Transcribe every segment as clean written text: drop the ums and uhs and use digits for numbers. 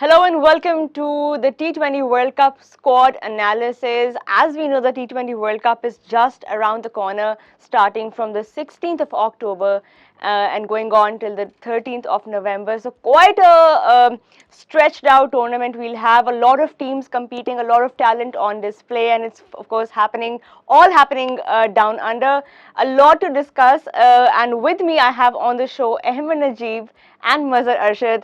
Hello and welcome to the T20 World Cup squad analysis. As we know, the T20 World Cup is just around the corner, starting from the 16th of October and going on till the 13th of November. So quite a stretched out tournament. We'll have a lot of teams competing, a lot of talent on display, and it's of course all happening down under. A lot to discuss, and with me I have on the show Ahmed Najib and Mazhar Arshad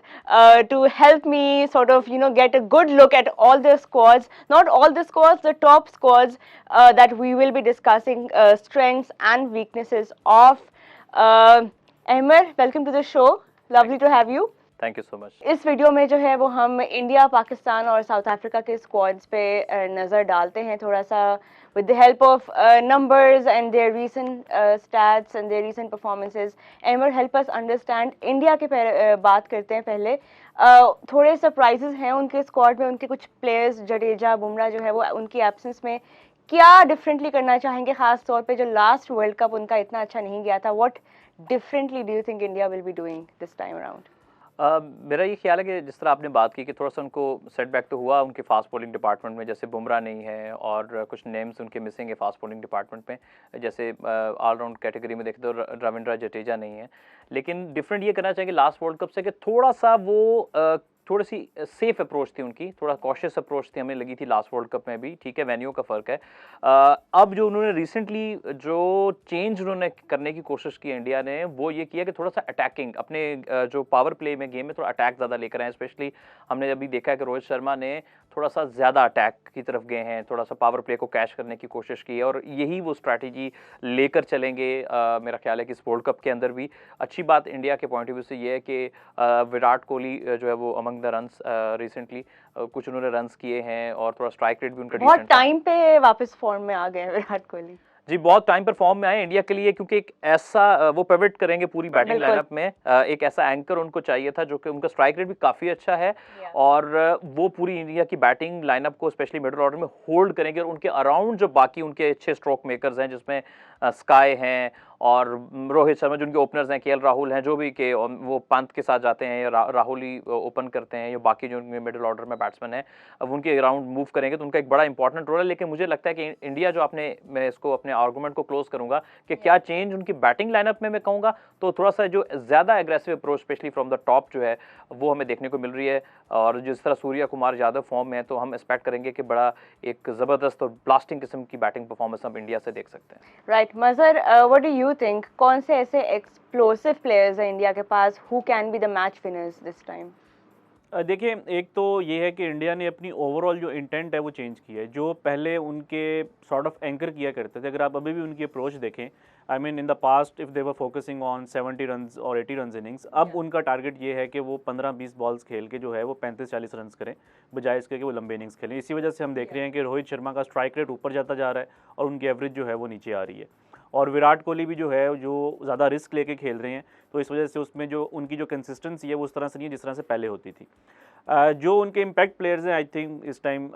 to help me sort of get a good look at all the squads, not all the squads, the top squads that we will be discussing, strengths and weaknesses of. Ahmed, welcome to the show. Lovely to have you. Thank you so much. इस video में जो है वो हम India, Pakistan और south Africa के squads पे नज़र डालते हैं थोड़ा सा with the help of numbers and their recent stats and their recent performances. Amar, help us understand. India के बात करते हैं पहले. थोड़े सरप्राइजेस हैं उनके स्क्वाड में, उनके कुछ प्लेयर्स जडेजा बुमराह जो है वो उनकी एब्सेंस में क्या डिफरेंटली करना चाहेंगे, खास तौर पे जो लास्ट वर्ल्ड कप उनका इतना अच्छा नहीं गया था. What differently do you think India will be doing this time around? मेरा ये ख्याल है कि जिस तरह आपने बात की कि थोड़ा सा उनको सेटबैक तो हुआ उनके फास्ट बॉलिंग डिपार्टमेंट में, जैसे बुमराह नहीं है और कुछ नेम्स उनके मिसिंग है फास्ट बॉलिंग डिपार्टमेंट में, जैसे ऑलराउंड कैटेगरी में देखें तो रविंद्र जडेजा नहीं है। लेकिन डिफरेंट ये करना चाहिए लास्ट वर्ल्ड कप से कि थोड़ा सा वो थोड़ी सी सेफ अप्रोच थी उनकी, थोड़ा कॉशियस अप्रोच थी हमें लगी थी लास्ट वर्ल्ड कप में भी। ठीक है, वेन्यू का फ़र्क है। अब जो उन्होंने रिसेंटली जो चेंज उन्होंने करने की कोशिश की इंडिया ने, वो ये किया कि थोड़ा सा अटैकिंग अपने जो पावर प्ले में गेम में थोड़ा अटैक ज़्यादा लेकर आए। स्पेशली हमने अभी देखा है कि रोहित शर्मा ने थोड़ा सा ज़्यादा अटैक की तरफ गए हैं, थोड़ा सा पावर प्ले को कैच करने की कोशिश की है और यही वो स्ट्रैटेजी लेकर चलेंगे। मेरा ख्याल है कि इस वर्ल्ड कप के अंदर भी अच्छी बात इंडिया के पॉइंट ऑफ व्यू से ये है कि विराट कोहली जो है वो अमंग द रन्स रिसेंटली कुछ उन्होंने रन्स किए हैं और थोड़ा स्ट्राइक रेट भी उनका बहुत टाइम पे वापस फॉर्म में आ गए हैं विराट कोहली जी, बहुत टाइम पर फॉर्म में आए इंडिया के लिए, क्योंकि एक ऐसा वो पिवट करेंगे पूरी बैटिंग लाइनअप में। एक ऐसा एंकर उनको चाहिए था जो कि उनका स्ट्राइक रेट भी काफ़ी अच्छा है और वो पूरी इंडिया की बैटिंग लाइनअप को स्पेशली मिडिल ऑर्डर में होल्ड करेंगे। और उनके अराउंड जो बाकी उनके अच्छे स्ट्रोक मेकर्स हैं, जिसमें स्काई हैं और रोहित शर्मा, जो उनके ओपनर्स हैं, केएल राहुल हैं, जो भी के वो पंत के साथ जाते हैं या राहुल ही ओपन करते हैं, या बाकी जो उनके मिडिल ऑर्डर में बैट्समैन हैं, अब उनके अराउंड मूव करेंगे तो उनका एक बड़ा इंपॉर्टेंट रोल है। लेकिन मुझे लगता है कि इंडिया जो मैं इसको अपने आर्गूमेंट को क्लोज करूंगा कि क्या चेंज उनकी बैटिंग लाइनअप में मैं कहूँगा तो थोड़ा सा जो ज़्यादा aggressive approach specially from the top जो है वो हमें देखने को मिल रही है। और जिस तरह सूर्या कुमार यादव फॉर्म में है तो हम एक्सपेक्ट करेंगे कि बड़ा एक ज़बरदस्त और ब्लास्टिंग किस्म की बैटिंग परफॉर्मेंस हम इंडिया से देख सकते हैं। Right Mazhar, what do you think, कौन से ऐसे एक्सप्लोसिव प्लेयर्स हैं इंडिया के पास who can be the match winners this time? देखिए, एक तो ये है कि इंडिया ने अपनी ओवरऑल जो इंटेंट है वो चेंज की है। जो पहले उनके सॉर्ट ऑफ एंकर किया करते थे, अगर आप अभी भी उनकी अप्रोच देखें, I mean in the past if they were focusing on 70 runs और 80 रन्स इनिंग्स, अब उनका टारगेट ये है कि वो 15-20 बॉल्स खेल के जो है वो 35-40 रन्स करें, बजाय इसके कि वो लंबे इनिंग्स खेलें। इसी वजह से हम देख रहे हैं कि रोहित शर्मा का स्ट्राइक रेट ऊपर जाता जा रहा है और उनकी एवरेज जो है वो नीचे आ रही है। और विराट कोहली भी जो है जो ज़्यादा रिस्क लेके खेल रहे हैं, तो इस वजह से उसमें जो उनकी जो कंसिस्टेंसी है वो उस तरह से नहीं है जिस तरह से पहले होती थी। जो उनके इम्पैक्ट प्लेयर्स हैं, आई थिंक इस टाइम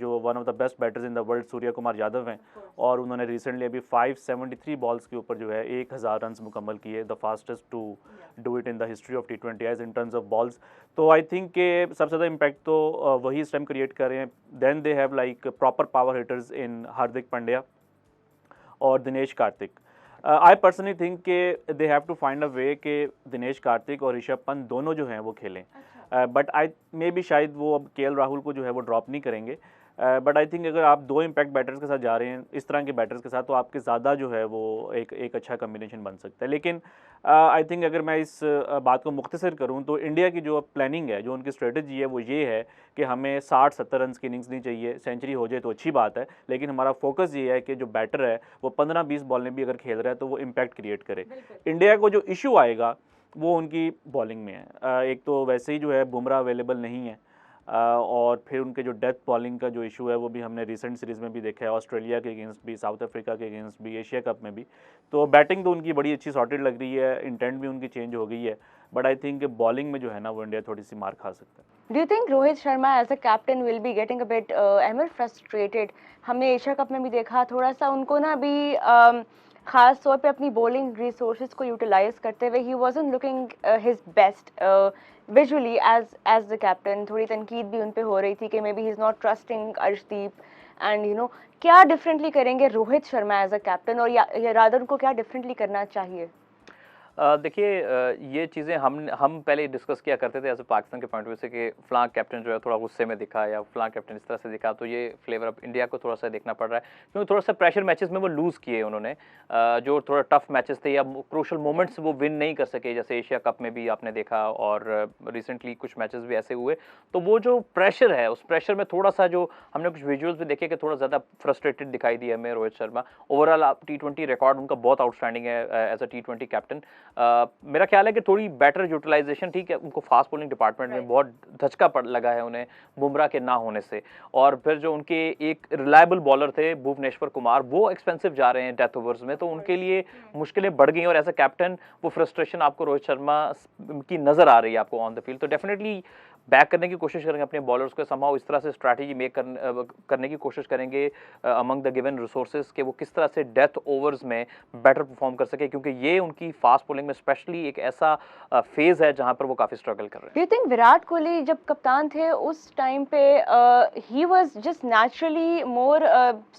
जो one of the best batters in the world Surya Kumar Yadav हैं, और उन्होंने रिसेंटली अभी 573 बॉल्स के ऊपर जो है 1000 रन मुकम्मल किए, the fastest to do it in the history of T20 as in terms of balls. तो आई थिंक के सबसे ज़्यादा इम्पैक्ट तो वही इस टाइम क्रिएट कर रहे हैं। Then they have like proper power hitters in Hardik Pandya और Dinesh Karthik. I personally think के they have to find a way कि दिनेश कार्तिक और ऋषभ पंत दोनों जो हैं वो खेलें। बट आई मे बी शायद वो अब केएल राहुल को जो है वो ड्रॉप नहीं करेंगे। बट आई थिंक अगर आप दो इम्पैक्ट बैटर्स के साथ जा रहे हैं, इस तरह के बैटर्स के साथ, तो आपके ज़्यादा जो है वो एक अच्छा कम्बिनेशन बन सकता है। लेकिन आई थिंक अगर मैं इस बात को मुख्तसर करूं तो इंडिया की जो प्लानिंग है, जो उनकी स्ट्रेटजी है, वो ये है कि हमें 60-70 रन की इनिंग्स नहीं चाहिए। सेंचुरी हो जाए तो अच्छी बात है, लेकिन हमारा फोकस ये है कि जो बैटर है वो 15-20 बॉल में भी अगर खेल रहा है तो वो इम्पैक्ट क्रिएट करे। इंडिया को जो इशू आएगा वो उनकी बॉलिंग में है। एक तो वैसे ही जो है बुमराह अवेलेबल नहीं है, और फिर उनके जो डेथ बॉलिंग का जो इशू है वो भी हमने रिसेंट सीरीज़ में भी देखा है, ऑस्ट्रेलिया के अगेंस्ट भी, साउथ अफ्रीका के अगेंस्ट भी, एशिया कप में भी। तो बैटिंग तो उनकी बड़ी अच्छी सॉर्टेड लग रही है, इंटेंट भी उनकी चेंज हो गई है, बट आई थिंक बॉलिंग में जो है ना वो इंडिया थोड़ी सी मार खा सकता है। Do you think Rohit Sharma as a captain will be getting a bit frustrated? हमने एशिया कप में भी देखा थोड़ा सा उनको ना अभी खास तौर पे अपनी बॉलिंग रिसोर्सेज को यूटिलाइज करते हुए ही wasn't looking his best. Visually as the captain थोड़ी तनकीद भी उन पे हो रही थी कि may be he is not trusting Arshdeep and क्या डिफरेंटली करेंगे Rohit Sharma as a captain, और या रादर उनको क्या डिफरेंटली करना चाहिए? देखिए, ये चीज़ें हम पहले डिस्कस किया करते थे एज अ पाकिस्तान के पॉइंट ऑफ व्यू से कि फ़लाँ कैप्टन जो है थोड़ा गुस्से में दिखा या फ़लाँ कैप्टन इस तरह से दिखा, तो ये फ्लेवर अब इंडिया को थोड़ा सा देखना पड़ रहा है क्योंकि थोड़ा सा प्रेशर मैचेस में वो लूज़ किए उन्होंने। जो थोड़ा टफ मैचेस थे या क्रूशल मोमेंट्स वो विन नहीं कर सके, जैसे एशिया कप में भी आपने देखा और रिसेंटली कुछ मैचेस भी ऐसे हुए। तो वो जो प्रेशर है, उस प्रेशर में थोड़ा सा जो हमने कुछ विजुअल्स भी देखे कि थोड़ा ज़्यादा फ्रस्ट्रेटेड दिखाई दिया हमें Rohit Sharma. Overall T20 record उनका बहुत आउटस्टैंडिंग है एज अ T20 कैप्टन। मेरा ख्याल है कि थोड़ी बेटर यूटिलाइजेशन, ठीक है, उनको फास्ट बॉलिंग डिपार्टमेंट में बहुत धचका पड़ लगा है उन्हें बुमराह के ना होने से। और फिर जो उनके एक रिलायबल बॉलर थे भुवनेश्वर कुमार, वो एक्सपेंसिव जा रहे हैं डेथ ओवर्स में, तो उनके लिए मुश्किलें बढ़ गई और एज अ कैप्टन वो फ्रस्ट्रेशन आपको रोहित शर्मा की नजर आ रही है आपको ऑन द फील्ड। तो डेफिनेटली बैक करने की कोशिश करेंगे अपने बॉलर्स को, समहाउ इस तरह से स्ट्रैटेजी मेक करने की कोशिश करेंगे अमंग द गिवन रिसोर्सेज कि वो किस तरह से डेथ ओवर्स में बेटर परफॉर्म कर सके, क्योंकि ये उनकी फास्ट बॉलिंग में स्पेशली एक ऐसा फेज है जहां पर वो काफी स्ट्रगल कर रहे हैं। Do you think Virat Kohli जब कप्तान थे उस टाइम पे he was just naturally more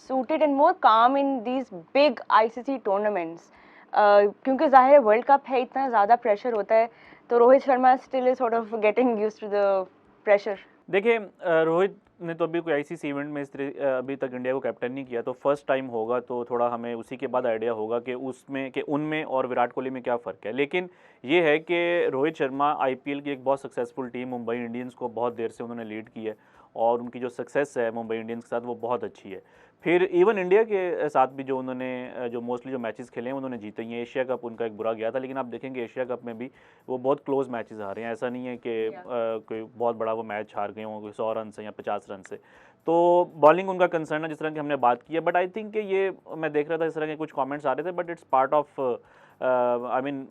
suited and more calm in these big ICC tournaments? क्योंकि जाहिर है वर्ल्ड कप है, इतना ज़्यादा प्रेशर होता है, तो Rohit Sharma still is sort of getting used to the pressure. देखिए, रोहित ने तो अभी कोई आईसीसी इवेंट में इस तरह अभी तक इंडिया को कैप्टन नहीं किया, तो फर्स्ट टाइम होगा, तो थोड़ा हमें उसी के बाद आइडिया होगा कि उसमें कि उनमें और विराट कोहली में क्या फ़र्क है। लेकिन ये है कि रोहित शर्मा आईपीएल की एक बहुत सक्सेसफुल टीम मुंबई इंडियंस को बहुत देर से उन्होंने लीड की है और उनकी जो सक्सेस है मुंबई इंडियंस के साथ वो बहुत अच्छी है। फिर इवन इंडिया के साथ भी जो उन्होंने जो मोस्टली जो मैचेस खेले हैं उन्होंने जीते ही हैं। एशिया कप उनका एक बुरा गया था, लेकिन आप देखेंगे एशिया कप में भी वो बहुत क्लोज मैचेस आ रहे हैं। ऐसा नहीं है कि कोई बहुत बड़ा वो मैच हार गए हों 100 रन से या 50 रन से। तो बॉलिंग उनका कंसर्न है, जिस तरह की हमने बात की है। बट आई थिंक कि ये मैं देख रहा था इस तरह के कुछ कमेंट्स आ रहे थे, but it's part of I mean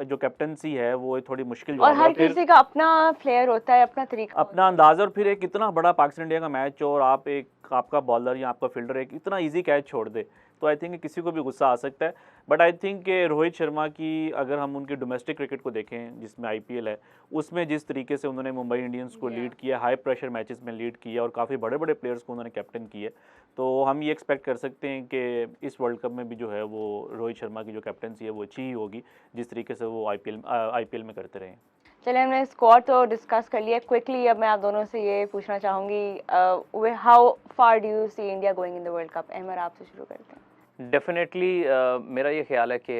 जो कैप्टनसी है वो थोड़ी मुश्किल जो और हर किसी का अपना फ्लेयर होता है, अपना तरीका, अपना अंदाज़। और फिर एक इतना बड़ा पाकिस्तान इंडिया का मैच और आप आपका बॉलर या आपका फील्डर एक इतना इजी कैच छोड़ दे, तो आई थिंक किसी को भी गुस्सा आ सकता है। बट आई थिंक कि रोहित शर्मा की अगर हम उनकी डोमेस्टिक क्रिकेट को देखें जिसमें आईपीएल है, उसमें जिस तरीके से उन्होंने मुंबई इंडियंस को लीड किया, हाई प्रेशर मैचेस में लीड किया और काफ़ी बड़े बड़े प्लेयर्स को उन्होंने कैप्टन किया, तो हम ये एक्सपेक्ट कर सकते हैं कि इस वर्ल्ड कप में भी जो है वो रोहित शर्मा की जो कैप्टनसी है वो अच्छी ही होगी, जिस तरीके से वो आईपीएल में करते रहे। चलिए हमने स्क्वाड तो डिस्कस कर लिया क्विकली। अब मैं आप दोनों से ये पूछना चाहूँगी, how far do you see India going in the world cup? Ahmed, आपसे शुरू करते हैं। डेफिनेटली मेरा ये ख्याल है कि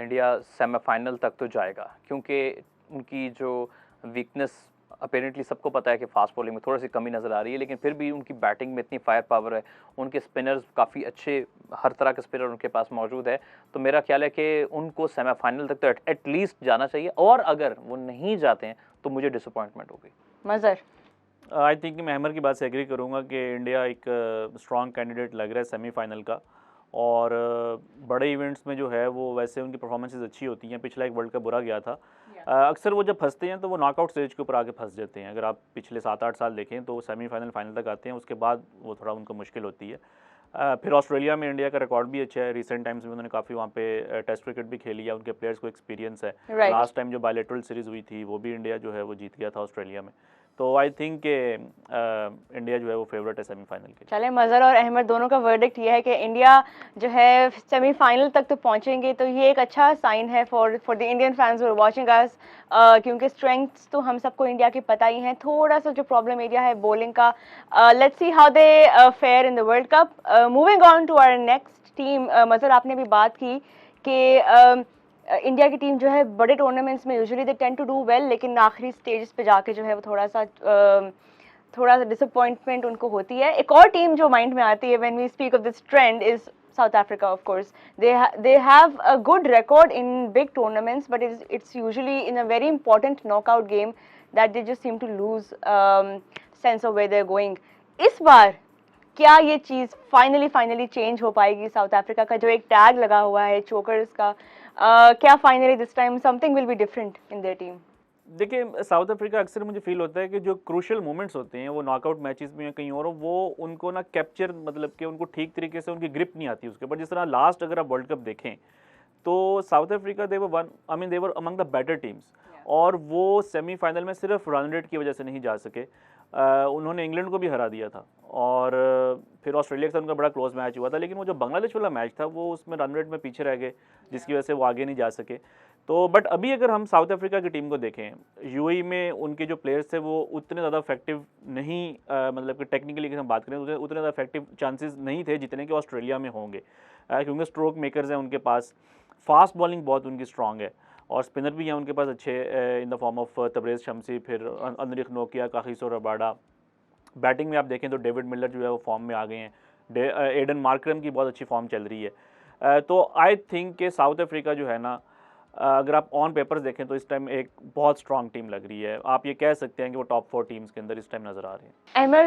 इंडिया सेमीफाइनल तक तो जाएगा, क्योंकि उनकी जो वीकनेस अपेरेंटली सबको पता है कि फास्ट बॉलिंग में थोड़ी सी कमी नज़र आ रही है, लेकिन फिर भी उनकी बैटिंग में इतनी फायर पावर है, उनके स्पिनर्स काफ़ी अच्छे, हर तरह के स्पिनर उनके पास मौजूद है। तो मेरा ख्याल है कि उनको सेमीफाइनल तक तो एटलीस्ट जाना चाहिए, और अगर वो नहीं जाते हैं तो मुझे डिसअपॉइंटमेंट होगी। मज़र? आई थिंक मैं अहमद की बात से एग्री करूंगा कि इंडिया एक स्ट्रॉन्ग कैंडिडेट लग रहा है सेमीफाइनल का। और बड़े इवेंट्स में जो है वो वैसे उनकी परफॉर्मेंसेस अच्छी होती हैं। पिछला एक वर्ल्ड कप बुरा गया था। अक्सर वो जब फंसते हैं तो वो नॉकआउट स्टेज के ऊपर आके फंस जाते हैं। अगर आप पिछले 7-8 साल देखें तो सेमीफाइनल फाइनल तक आते हैं, उसके बाद वो थोड़ा उनको मुश्किल होती है। फिर ऑस्ट्रेलिया में इंडिया का रिकॉर्ड भी अच्छा है। रिसेंट टाइम्स में उन्होंने काफ़ी वहाँ पे टेस्ट क्रिकेट भी खेली है, उनके प्लेयर्स को एक्सपीरियंस है। लास्ट टाइम जो बायलैटरल सीरीज़ हुई थी वो भी इंडिया जो है वो जीत गया था ऑस्ट्रेलिया में। तो आई थिंक के इंडिया जो है वो फेवरेट है सेमीफाइनल के। चले, मज़र और अहमद दोनों का वर्डिक्ट ये है कि इंडिया जो है सेमीफाइनल तक तो पहुंचेंगे, तो ये एक अच्छा साइन है for the Indian fans who are watching us, क्योंकि स्ट्रेंथ्स तो हम सबको इंडिया की पता ही हैं। थोड़ा सा जो प्रॉब्लम एरिया है बॉलिंग का, let's see how they fare in the world cup. Moving on to our next team, Mazhar आपने भी बात की कि इंडिया की टीम जो है बड़े टूर्नामेंट्स में usually they tend to do well, लेकिन आखिरी स्टेजेस पे जाके जो है वो थोड़ा सा डिसअपॉइंटमेंट उनको होती है। एक और टीम जो माइंड में आती है when we speak of this trend is South Africa. Of course they have a good record in big tournaments, but it's usually in a very important knockout game that they just seem to lose sense of where they're going. इस बार क्या ये चीज़ finally change हो पाएगी? South Africa का जो एक tag लगा हुआ है चोकर्स का, क्या finally this time something will be different in their team? देखिए, साउथ अफ्रीका अक्सर मुझे फील होता है कि जो क्रूशियल मोमेंट्स होते हैं वो नॉकआउट मैचेस में या कहीं और, वो उनको ना कैप्चर, मतलब कि उनको ठीक तरीके से उनकी ग्रिप नहीं आती उसके ऊपर। जिस तरह लास्ट अगर आप वर्ल्ड कप देखें तो south Africa they were among the better teams, और वो सेमीफाइनल में सिर्फ रन रेट की वजह से नहीं जा सके। उन्होंने इंग्लैंड को भी हरा दिया था और फिर ऑस्ट्रेलिया के साथ उनका बड़ा क्लोज मैच हुआ था, लेकिन वो जो बांग्लादेश वाला मैच था वो उसमें रन रेट में पीछे रह गए, जिसकी वजह से वो आगे नहीं जा सके। तो बट अभी अगर हम साउथ अफ्रीका की टीम को देखें, यूएई में उनके जो प्लेयर्स थे वो उतने ज़्यादा इफेक्टिव नहीं, मतलब कि टेक्निकली अगर हम बात करें तो उतने ज़्यादा इफेक्टिव चांसेस नहीं थे जितने कि ऑस्ट्रेलिया में होंगे, क्योंकि स्ट्रोक मेकर्स हैं उनके पास, फास्ट बॉलिंग बहुत उनकी स्ट्रॉन्ग है और स्पिनर भी हैं उनके पास अच्छे, in the form of Tabraiz Shamsi, फिर अनरिक नोकिया, काखिसो रबाडा। बैटिंग में आप देखें तो डेविड मिलर जो है वो फॉर्म में आ गए हैं, एडन मार्करम की बहुत अच्छी फॉर्म चल रही है। तो आई थिंक कि साउथ अफ्रीका जो है ना, अगर आप ऑन पेपर्स देखें तो इस टाइम एक बहुत स्ट्रॉन्ग टीम लग रही है। आप ये कह सकते हैं कि वो टॉप 4 टीम्स के अंदर इस टाइम नज़र आ रहे हैं। Emir,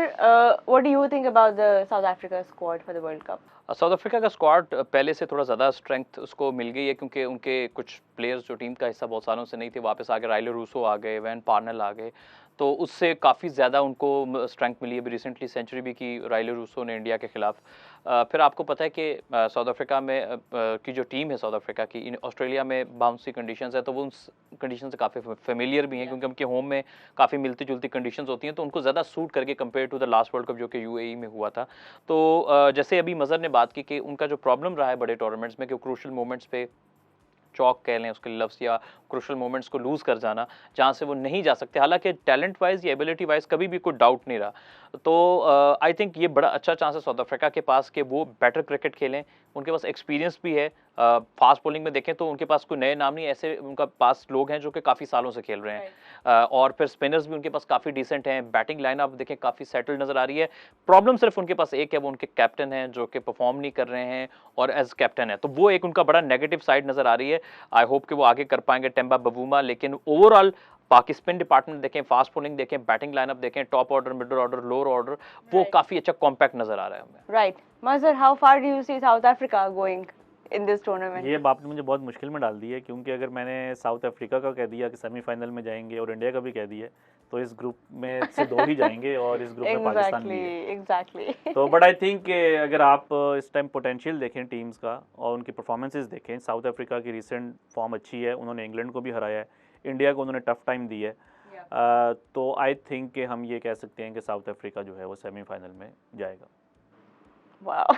what do you think about the South Africa squad for the World Cup? South Africa का स्क्वाड पहले से थोड़ा ज़्यादा स्ट्रेंथ उसको मिल गई है, क्योंकि उनके कुछ प्लेयर्स जो टीम का हिस्सा बहुत सालों से नहीं थे वापस आ गए। राइले रूसो आ गए, वैन पार्नेल आ गए, तो उससे काफ़ी ज़्यादा उनको स्ट्रेंथ मिली है। अभी रिसेंटली सेंचुरी भी की राइले रूसो ने इंडिया के खिलाफ। फिर आपको पता है कि साउथ अफ्रीका में की जो टीम है साउथ अफ्रीका की, ऑस्ट्रेलिया में बाउंसी कंडीशंस है, तो वो उन कंडीशन से काफ़ी फेमिलियर भी हैं, क्योंकि उनके होम में काफ़ी मिलती जुलती कंडीशंस होती हैं, तो उनको ज़्यादा सूट करके compare to the last world cup जो कि यूएई में हुआ था। तो जैसे अभी मज़र ने बात की कि उनका जो प्रॉब्लम रहा है बड़े टूर्नामेंट्स में कि क्रूशल मोमेंट्स पे चौक कह लें उसके लफ्ज़, या क्रूशल मोमेंट्स को लूज़ कर जाना जहाँ से वो नहीं जा सकते, हालांकि टैलेंट वाइज या एबिलिटी वाइज कभी भी कोई डाउट नहीं रहा। तो आई थिंक ये बड़ा अच्छा चांस है साउथ अफ्रीका के पास कि वो बेटर क्रिकेट खेलें। उनके पास एक्सपीरियंस भी है, फास्ट बॉलिंग में देखें तो उनके पास कोई नए नाम नहीं, ऐसे उनका पास लोग हैं जो कि काफ़ी सालों से खेल रहे हैं। और फिर स्पिनर्स भी उनके पास काफ़ी डिसेंट हैं। बैटिंग लाइन आप देखें काफ़ी सेटल्ड नज़र आ रही है। प्रॉब्लम सिर्फ उनके पास एक है, वो उनके कैप्टन हैं जो कि परफॉर्म नहीं कर रहे हैं और एज कैप्टन है, तो वो एक उनका बड़ा नेगेटिव साइड नज़र आ रही है। आई होप कि वो आगे कर पाएंगे टेम्बा बवूमा, लेकिन ओवरऑल पाकिस्तान डिपार्टमेंट देखें, फास्ट बॉलिंग देखें, बैटिंग लाइनअप देखें, top order, middle order, lower order, वो काफ़ी अच्छा कॉम्पैक्ट नज़र आ रहा है हमें। Right. Mazhar, how far do you see South Africa going in this tournament? ये बात ने मुझे बहुत मुश्किल में डाल दी है, क्योंकि अगर मैंने साउथ अफ्रीका का कह दिया कि सेमीफाइनल में जाएंगे और इंडिया का भी कह दिया तो इस ग्रुप में से 2 ही जाएंगे और इस ग्रुप में पाकिस्तान भी है। Exactly. तो बट आई थिंक अगर आप इस टाइम पोटेंशियल देखें टीम्स का और उनकी परफॉर्मेंसेस देखें, साउथ अफ्रीका की रिसेंट फॉर्म अच्छी है, उन्होंने इंग्लैंड को भी हराया है, इंडिया को उन्होंने टफ टाइम दी है। तो आई थिंक कि हम ये कह सकते हैं कि साउथ अफ्रीका जो है वो सेमीफाइनल में जाएगा। Wow.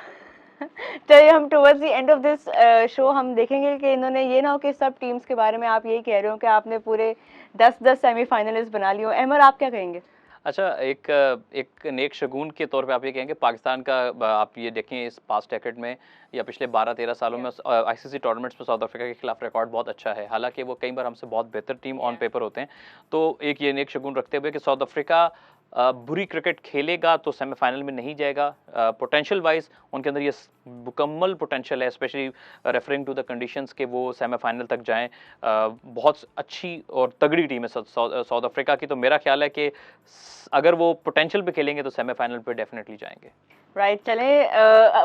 चलिए हम towards the end of this show हम देखेंगे कि इन्होंने ये ना हो कि सब टीम्स के बारे में आप यही कह रहे हो कि आपने पूरे 10-10 सेमीफाइनलिस्ट बना लिए हो। अहमर, आप क्या कहेंगे? अच्छा, एक नेक शगुन के तौर पे आप ये कहेंगे पाकिस्तान का, आप ये देखें इस पास्ट डेकेड में या पिछले 12-13 सालों में आईसीसी टूर्नामेंट्स में साउथ अफ्रीका के खिलाफ रिकॉर्ड बहुत अच्छा है, हालांकि वो कई बार हमसे बहुत बेहतर टीम ऑन पेपर होते हैं। तो एक ये नेक शगुन रखते हुए कि साउथ अफ्रीका बुरी क्रिकेट खेलेगा तो सेमीफाइनल में नहीं जाएगा। पोटेंशियल वाइज उनके अंदर ये मुकम्मल पोटेंशियल है, specially referring to the conditions के वो सेमीफाइनल तक जाएं। बहुत अच्छी और तगड़ी टीम है साउथ अफ्रीका की, तो मेरा ख्याल है कि अगर वो पोटेंशियल पे खेलेंगे तो सेमीफाइनल पे डेफिनेटली जाएंगे। Right. चले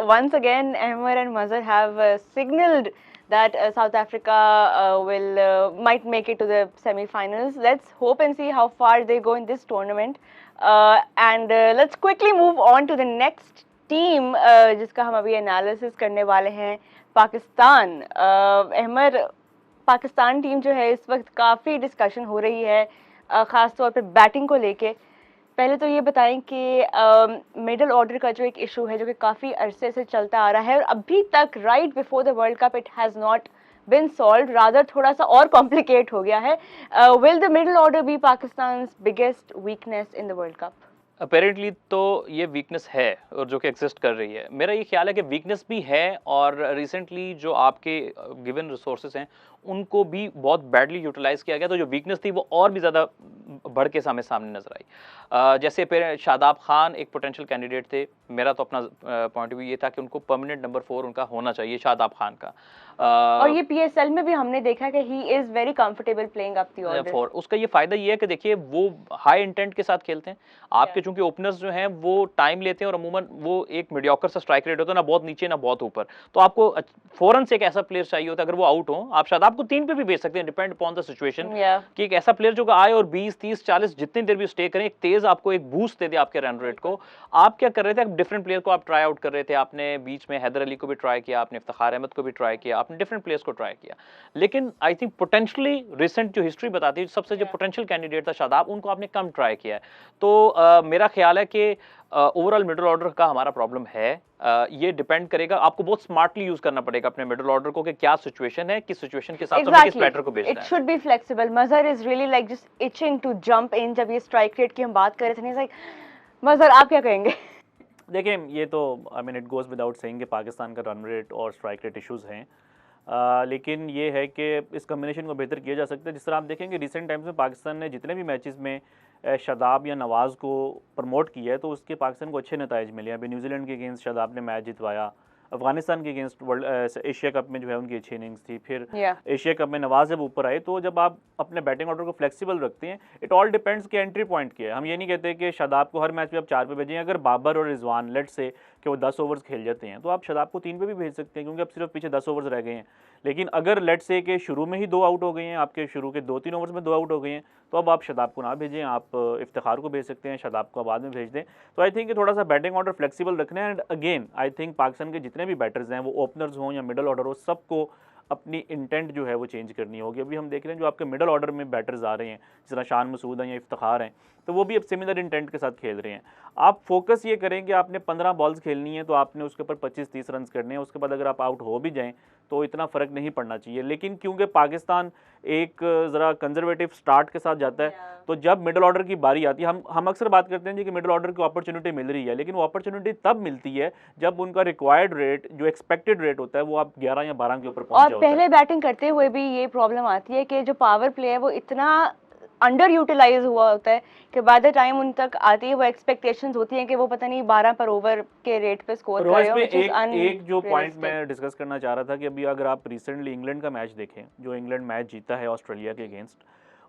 once again Ahmer and Mazhar have signaled that South Africa might make it to the semi-finals. Let's hope and see how far they go in this tournament. And let's quickly move on to the next team जिसका हम अभी analysis करने वाले हैं, Pakistan. Ahmar, Pakistan team जो है इस वक्त काफ़ी डिस्कशन हो रही है, ख़ास तौर पर बैटिंग को लेके। पहले तो ये बताएं कि मिडिल ऑर्डर का जो एक इशू है जो कि काफ़ी अरसे से चलता आ रहा है और अभी तक right before the world cup it has not been solved, rather थोड़ा सा और कॉम्प्लिकेट हो गया है। Will the middle order be Pakistan's biggest weakness in the world cup? Apparently तो ये वीकनेस है और जो कि एग्जिस्ट कर रही है। मेरा ये ख्याल है कि वीकनेस भी है और रिसेंटली जो आपके गिवन रिसोर्सेज हैं उनको भी बहुत बैडली यूटिलाइज किया गया, तो जो वीकनेस थी वो और भी ज़्यादा बढ़ के सामने नजर आई। जैसे शादाब खान एक पोटेंशियल कैंडिडेट थे, मेरा तो अपना पॉइंट ऑफ व्यू ये था कि उनको परमानेंट नंबर 4 उनका होना चाहिए शादाब खान का। और ये पीएसएल में भी हमने देखा कि he is very comfortable playing up the order. उसका ये फायदा ये है कि देखिए वो हाई इंटेंट के साथ खेलते हैं। आपके चूंकि ओपनर्स जो हैं वो टाइम लेते हैं और अमूमन वो एक मीडियोकर सा स्ट्राइक रेट होता है, ना बहुत नीचे ना बहुत ऊपर, तो आपको फौरन से एक ऐसा प्लेयर चाहिए होता है। अगर वो आउट हो आप शादाब को 3 पे भी भेज सकते हैं, डिपेंड अपॉन द सिचुएशन, कि एक ऐसा प्लेयर जो आए और 20, 30, 40 जितनी देर भी स्टे करें, एक तेज चेंजेस आपको एक बूस्ट दे दे आपके रन रेट को, आप क्या कर रहे थे? आप डिफरेंट प्लेयर को आप ट्राई आउट कर रहे थे, आपने बीच में हैदर अली को भी ट्राई किया, आपने इफ्तिखार अहमद को भी ट्राई किया, आपने डिफरेंट प्लेयर्स को ट्राई किया, लेकिन आई थिंक पोटेंशियली रिसेंट जो हिस्ट्री बताती है सबसे जो पोटेंशियल कैंडिडेट था शादाब, उनको आपने कम ट्राई किया है। तो मेरा ख्याल है कि ओवरऑल मिडिल ऑर्डर का हमारा प्रॉब्लम है। ये डिपेंड करेगा, आपको बहुत स्मार्टली यूज करना पड़ेगा अपने मिडिल ऑर्डर को कि क्या सिचुएशन है, किस सिचुएशन के हिसाब से हमें किस बैटर को भेजना इट है। Should be flexible. Mazhar is really like just itching to jump in. जब ये स्ट्राइक रेट की हम बात कर रहे थे, लाइक मजहर आप क्या कहेंगे? देखिए, ये तो I mean it goes without saying कि पाकिस्तान का रन रेट और स्ट्राइक रेट इश्यूज़ हैं, लेकिन ये है कि इस कम्बिनेशन को बेहतर किया जा सकता है। जिस तरह आप देखेंगे रिसेंट टाइम्स में पाकिस्तान ने जितने भी मैचेस में शादाब या नवाज़ को प्रमोट किया है, तो उसके पाकिस्तान को अच्छे नताइज मिले हैं। अभी न्यूजीलैंड के अगेंस्ट शादाब ने मैच जितवाया, अफगानिस्तान के अगेंस्ट वर्ल्ड एशिया कप में जो है उनकी अच्छी इनिंग्स थी, फिर एशिया कप में नवाज जब ऊपर आए, तो जब आप अपने बैटिंग ऑर्डर को फ्लेक्सिबल रखते हैं, इट ऑल डिपेंड्स कि एंट्री पॉइंट क्या है। हम ये नहीं कहते कि शादाब को हर मैच में आप 4 पे भेजें। अगर बाबर और रिजवान लेट से कि वो 10 ओवर्स खेल जाते हैं, तो आप शादाब को 3 पे भी भेज सकते हैं, क्योंकि अब सिर्फ पीछे 10 ओवर्स रह गए हैं। लेकिन अगर लेट से कि शुरू में ही 2 आउट हो गए हैं, आपके शुरू के 2-3 ओवर्स में 2 आउट हो गए हैं, तो अब आप शादाब को ना भेजें, आप इफ्तिखार को भेज सकते हैं, शादाब को बाद में भेज दें। तो आई थिंक थोड़ा सा बैटिंग ऑर्डर फ्लेक्सिबल रखना है। And again I think Pakistan के जितने भी बैटर्स हैं, वो ओपनर्स हों या मिडल ऑर्डर हो, सबको अपनी इंटेंट जो है वो चेंज करनी होगी। अभी हम देख रहे हैं जो आपके मिडल ऑर्डर में बैटर्स आ रहे हैं, जिस तरह शान मसूद हैं या इफ्तिखार हैं, तो वो भी अब सिमिलर इंटेंट के साथ खेल रहे हैं। आप फोकस ये करें कि आपने 15 बॉल्स खेलनी है, तो आपने उसके ऊपर 25-30 रन करने हैं। उसके बाद अगर आप आउट हो भी जाएं तो इतना फ़र्क नहीं पड़ना चाहिए। लेकिन क्योंकि पाकिस्तान एक ज़रा कंजर्वेटिव स्टार्ट के साथ जाता है, तो जब मिडल ऑर्डर की बारी आती है, हम अक्सर बात करते हैं जी कि मिडल ऑर्डर को अपॉर्चुनिटी मिल रही है, लेकिन वो अपॉर्चुनिटी तब मिलती है जब उनका रिक्वायर्ड रेट, जो एक्सपेक्टेड रेट होता है, वो आप 11 या 12 के ऊपर पहुंच जाओ। और पहले बैटिंग करते हुए भी ये प्रॉब्लम आती है कि जो पावर प्ले है वो इतना अंडर यूटिलाइज हुआ होता है कि बाय द टाइम उन तक आती है वो एक्सपेक्टेशंस होती हैं कि वो पता नहीं 12 पर ओवर के रेट पे स्कोर करें। एक जो पॉइंट मैं डिस्कस करना चाह रहा था कि अभी अगर आप रिसेंटली इंग्लैंड का मैच देखें, जो इंग्लैंड मैच जीता है ऑस्ट्रेलिया के अगेंस्ट,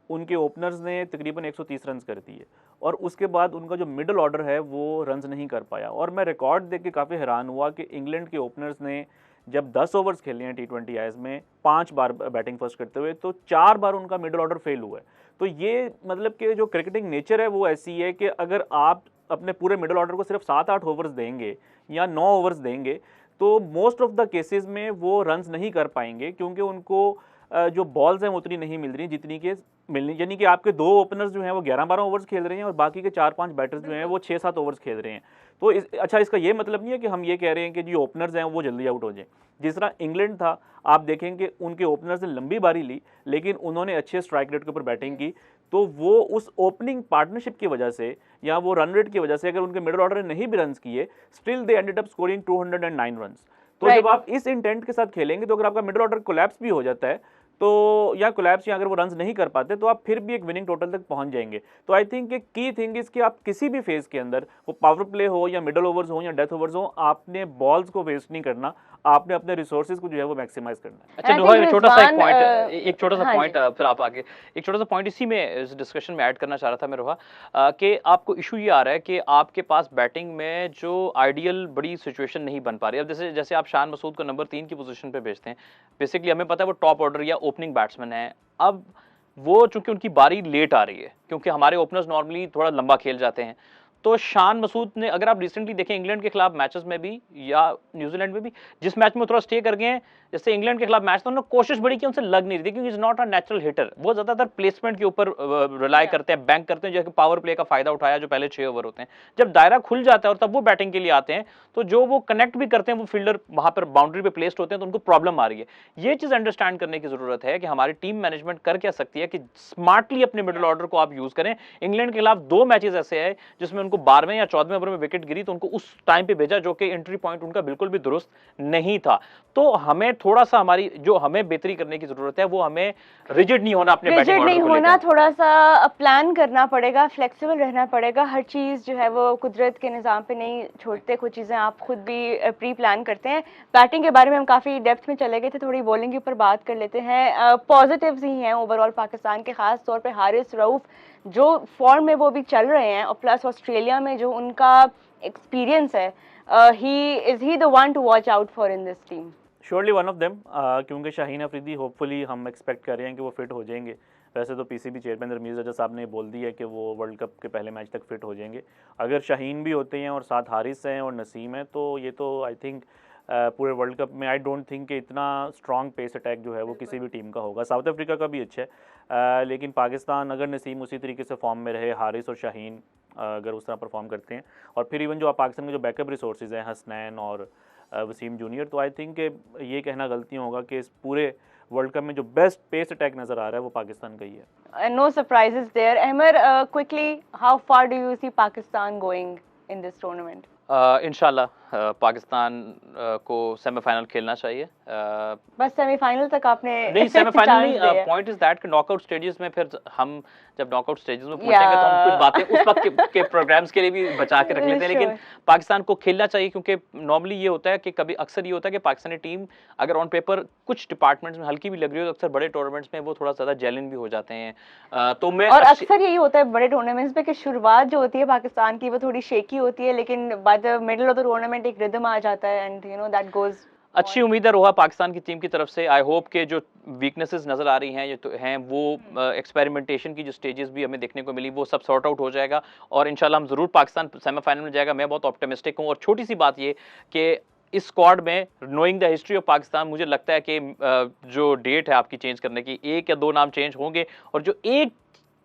उनके ओपनर्स ने तकरीबन 130 रन कर दिए, और उसके बाद उनका जो मिडल ऑर्डर है वो रन्स नहीं कर पाया। और मैं रिकॉर्ड देख के काफ़ी हैरान हुआ कि इंग्लैंड के ओपनर्स ने जब 10 ओवर्स खेले हैं T20 आईज में 5 बार बैटिंग फर्स्ट करते हुए, तो 4 बार उनका मिडल ऑर्डर फेल हुआ है। तो ये मतलब कि जो क्रिकेटिंग नेचर है वो ऐसी है कि अगर आप अपने पूरे मिडल ऑर्डर को सिर्फ 7-8 ओवर्स देंगे या 9 ओवर्स देंगे, तो मोस्ट ऑफ द केसेस में वो रन्स नहीं कर पाएंगे, क्योंकि उनको जो बॉल्स हैं वो उतनी नहीं मिल रही जितनी के मिलनी। यानी कि आपके 2 ओपनर्स जो हैं वो 11-12 ओवर्स खेल रहे हैं और बाकी के 4-5 बैटर्स जो हैं वो 6-7 ओवर्स खेल रहे हैं। तो अच्छा, इसका ये मतलब नहीं है कि हम ये कह रहे हैं कि जो ओपनर्स हैं वो जल्दी आउट हो जाएं। जिस तरह इंग्लैंड था, आप देखेंगे उनके ओपनर्स ने लंबी बारी ली, लेकिन उन्होंने अच्छे स्ट्राइक रेट के ऊपर बैटिंग की, तो वो उस ओपनिंग पार्टनरशिप की वजह से या वो रन रेट की वजह से, अगर उनके मिडल ऑर्डर ने नहीं भी रन किए, still they ended up scoring 209 runs. तो जब आप इस इंटेंट के साथ खेलेंगे, तो अगर आपका मिडल ऑर्डर कोलैप्स भी हो जाता है, तो या कोलैप्स या अगर वो रन्स नहीं कर पाते, तो आप फिर भी एक विनिंग टोटल तक पहुंच जाएंगे। तो I think key thing is कि आप किसी भी फेज के अंदर, वो पावर प्ले हो या मिडल ओवर्स हो या डेथ ओवर्स हो, आपने बॉल्स को वेस्ट नहीं करना, आपने अपने रिसोर्सेज को जो है वो मैक्सिमाइज करना है। अच्छा नोहा, एक छोटा सा पॉइंट फिर आप आगे एक छोटा सा पॉइंट इसी में इस डिस्कशन में ऐड करना चाह रहा था मैं रोहा, कि आपको इशू ये आ रहा है कि आपके पास बैटिंग में जो आइडियल बड़ी सिचुएशन नहीं बन पा रही है। अब जैसे आप शान मसूद को नंबर 3 की पोजीशन पे भेजते हैं, बेसिकली हमें पता है वो टॉप ऑर्डर या ओपनिंग बैट्समैन है। अब वो चूंकि उनकी बारी लेट आ रही है, क्योंकि हमारे ओपनर्स नॉर्मली थोड़ा लंबा खेल जाते हैं, तो शान मसूद ने, अगर आप रिसेंटली देखें इंग्लैंड के खिलाफ मैचेस में भी या न्यूजीलैंड में भी, जिस मैच में थोड़ा स्टे कर गए हैं, जैसे इंग्लैंड के खिलाफ मैच था, उन्होंने कोशिश बड़ी की, उनसे लग नहीं रही थी, क्योंकि is not a natural hitter. वो ज्यादातर प्लेसमेंट के ऊपर रिलाई करते हैं, बैंक करते हैं, जो कि पावर प्ले का फायदा उठाया जो पहले 6 ओवर होते हैं। जब दायरा खुल जाता है और तब वो बैटिंग के लिए आते हैं, तो जो वो कनेक्ट भी करते हैं, वो फील्डर वहां पर बाउंड्री पे प्लेस्ड होते हैं, तो उनको प्रॉब्लम आ रही है। ये चीज अंडरस्टैंड करने की जरूरत है कि हमारी टीम मैनेजमेंट कर क्या सकती है कि स्मार्टली अपने मिडिल ऑर्डर को आप यूज करें। इंग्लैंड के खिलाफ 2 मैचेस ऐसे हैं जिसमें उनको 12वें या 14वें ओवर में विकेट गिरी, तो उनको उस टाइम पे भेजा, जो कि एंट्री पॉइंट उनका बिल्कुल भी दुरुस्त नहीं था। तो हमें थोड़ा सा, हमारी जो हमें बेहतरी करने की जरूरत है, वो हमें रिजिड नहीं होना, अपने बैटिंग ऑर्डर को लेकर थोड़ा सा प्लान करना पड़ेगा, फ्लेक्सिबल रहना पड़ेगा। हर चीज जो है वो कुदरत के निजाम पे नहीं छोड़ते, कुछ चीजें आप खुद भी प्री प्लान करते हैं। बैटिंग के बारे में हम काफी डेप्थ में चले गए थे, थोड़ी बॉलिंग के ऊपर बात कर लेते हैं। पॉजिटिव्स ही हैं ओवरऑल पाकिस्तान के, खास तौर पे हारिस रऊफ जो फॉर्म में वो भी चल रहे हैं, और प्लस ऑस्ट्रेलिया में जो उनका एक्सपीरियंस है, is he the one two watch out for in this team? Surely one of them, क्योंकि शाहीन अफरीदी होपफुली हम एक्सपेक्ट कर रहे हैं कि वो फिट हो जाएंगे। वैसे तो पीसीबी चेयरमैन रमीज़ रजा साहब ने बोल दिया है कि वो वर्ल्ड कप के पहले मैच तक फिट हो जाएंगे। अगर शाहीन भी होते हैं और साथ हारिस हैं और नसीम है, तो ये तो आई थिंक पूरे वर्ल्ड कप में आई डोंट थिंक कि इतना स्ट्रॉन्ग पेस अटैक जो है वो किसी भी टीम का होगा। साउथ अफ्रीका का भी अच्छा है, लेकिन पाकिस्तान अगर नसीम उसी तरीके से फॉर्म में रहे, हारिस और शाहीन अगर उस तरह परफॉर्म करते हैं, और फिर इवन जो पाकिस्तान के जो बैकअप रिसोर्सेज हैं हसनैन और वसीम जूनियर, तो आई थिंक ये कहना गलती होगा कि इस पूरे वर्ल्ड कप में जो बेस्ट पेस अटैक नज़र आ रहा है वो पाकिस्तान का ही है। No surprises there. Ahmed, quickly, how far do you see Pakistan going in this tournament? इंशाल्लाह पाकिस्तान को सेमीफाइनल खेलना चाहिए। बस सेमीफाइनल तक आपने नहीं, सेमीफाइनल chance नहीं, दिया। पॉइंट इज दैट कि नॉकआउट स्टेजेस में फिर हम जब नॉकआउट स्टेजेस में पहुंचेंगे तो हम कुछ बातें उस वक्त के प्रोग्राम्स के लिए भी बचा के रख लेते हैं, लेकिन पाकिस्तान को खेलना चाहिए, क्योंकि नॉर्मली ये होता है कि कभी अक्सर ये होता है कि पाकिस्तानी टीम अगर ऑन पेपर कुछ डिपार्टमेंट्स में हल्की भी लग रही हो तो अक्सर बड़े टूर्नामेंट्स में वो थोड़ा ज़्यादा जेलिन भी हो जाते हैं। तो मैं और अक्सर यही होता है बड़े टूर्नामेंट्स में कि शुरुआत जो होती है पाकिस्तान की वो थोड़ी शेकी होती है, लेकिन by the middle of the tournament एक रिदम आ जाता है and you know that goes. अच्छी उम्मीद है रोहा पाकिस्तान की टीम की तरफ से। आई होप के जो वीकनेसेस नज़र आ रही हैं ये तो हैं वो एक्सपेरिमेंटेशन की जो स्टेजेस भी हमें देखने को मिली वो सब सॉर्ट आउट हो जाएगा और इंशाल्लाह हम ज़रूर पाकिस्तान सेमीफाइनल में जाएगा। मैं बहुत ऑप्टिमिस्टिक हूँ। और छोटी सी बात ये कि इस स्क्वाड में knowing the history of Pakistan मुझे लगता है कि जो डेट है आपकी चेंज करने की, एक या दो नाम चेंज होंगे और जो एक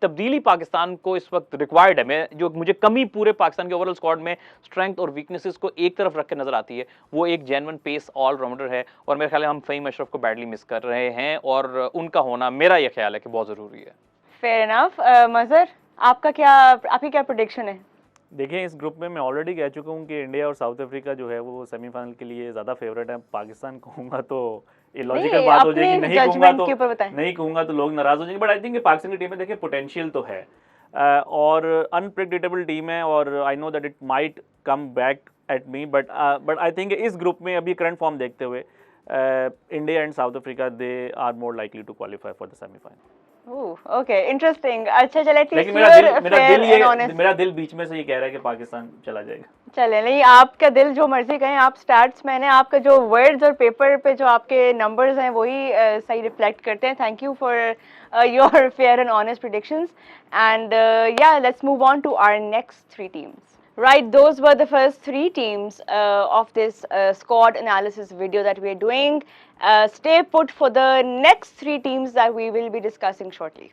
तब्दीली पाकिस्तान को इस वक्त रिक्वायर्ड है, मैं जो मुझे कमी पूरे पाकिस्तान के ओवरऑल स्क्वाड में स्ट्रेंथ और वीकनेसेस को एक तरफ रख के नजर आती है, वो एक जेन्युइन पेस ऑलराउंडर है। और मेरे ख्याल है हम फ़हीम अशरफ को बैडली मिस कर रहे हैं और उनका होना मेरा ये ख्याल है कि बहुत ज़रूरी है। Fair enough. मजहर, आपकी क्या प्रेडिक्शन है? देखिए, इस ग्रुप में मैं ऑलरेडी कह चुका हूँ कि इंडिया और साउथ अफ्रीका जो है वो सेमीफाइनल के लिए ज़्यादा फेवरेट है। पाकिस्तान कहूँगा तो इलॉजिकल बात हो जाएगी, नहीं कहूँगा तो लोग नाराज़ हो जाएंगे, बट आई थिंक पाकिस्तान की टीम में देखिए पोटेंशियल तो है और अनप्रेडिक्टेबल टीम है और I know that it might come back at me, but I think इस ग्रुप में अभी करंट फॉर्म देखते हुए India and South Africa they are more likely to qualify for the semifinal. Okay, interesting. अच्छा, चले मेरा दिल बीच में से ये कह रहा है कि पाकिस्तान चला जाएगा। चले, नहीं, आपका दिल जो मर्जी कहें, आप स्टार्ट्स मैन है, आपका जो वर्ड्स और पेपर पे जो आपके नंबर्स हैं वही सही रिफ्लेक्ट करते हैं। Thank you for your fair and honest predictions and yeah let's move on to our next three teams. Right, those were the first three teams of this squad analysis video that we are doing. Stay put for the next three teams that we will be discussing shortly.